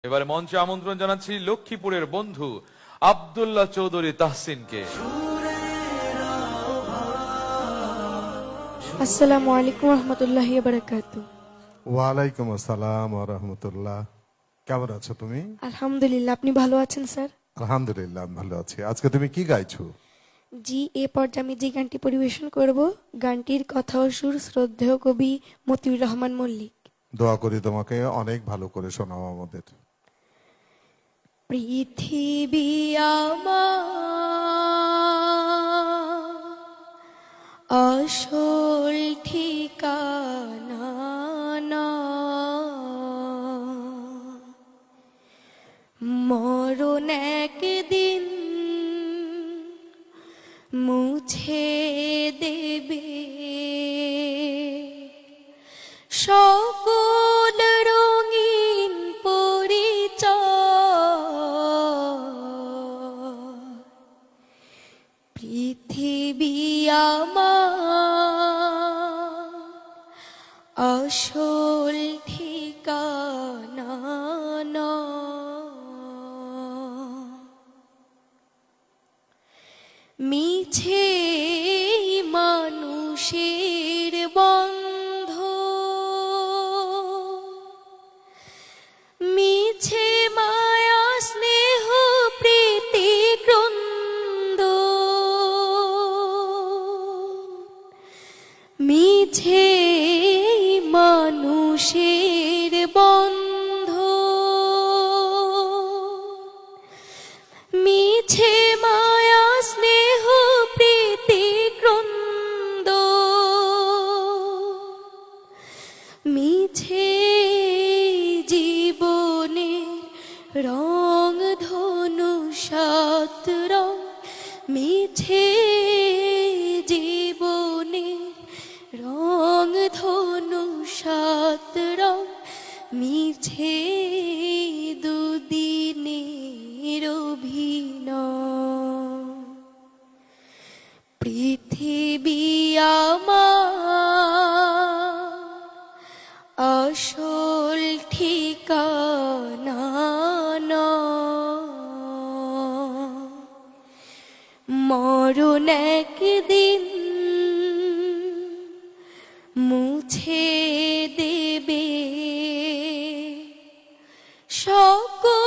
এবারে মঞ্চে আমন্ত্রণ জানাচ্ছি লক্ষ্মীপুরের বন্ধু আব্দুল্লাহ চৌধুরী তাহসিনকে। আসসালামু আলাইকুম রহমতুল্লাহি ওয়া বারাকাতুহু। ওয়ালাইকুম আসসালাম ওয়া রাহমাতুল্লাহ। কেমন আছো তুমি? আলহামদুলিল্লাহ, আপনি ভালো আছেন স্যার? আলহামদুলিল্লাহ আমি ভালো আছি। আজকে তুমি কি গাইছো? জি, এ পর্যায়ে আমি যে গানটি পরিবেশন করব, গানটির কথা ও সুর শ্রদ্ধেয় কবি মতিউর রহমান মল্লিক। দোয়া করি তোমাকে অনেক ভালো করে শোনাও আমাদের। পৃথিবী আমার আসল ঠিকানা না, মরণ একদিন মুছে দেবে সকল রঙিন পরিচয়। পৃথিবী আমার আসল ঠিকানা না, মিছে মানুষের বন্ধ, মিছে মায়া স্নেহ প্রীতি ক্রন্দ, মিছে মানুষের বন্ধ, মিছে মায়া স্নেহ প্রীতি ক্রন্দ, মিছে জীবনে রং ধনু সাত রং, মিছে জীবনে রং ধনু সাত রং, মিছে দুদিনের অভিনয়। পৃথিবী আমার আসল ঠিকানা না, মরণ একদিন মুছে দেবে সকল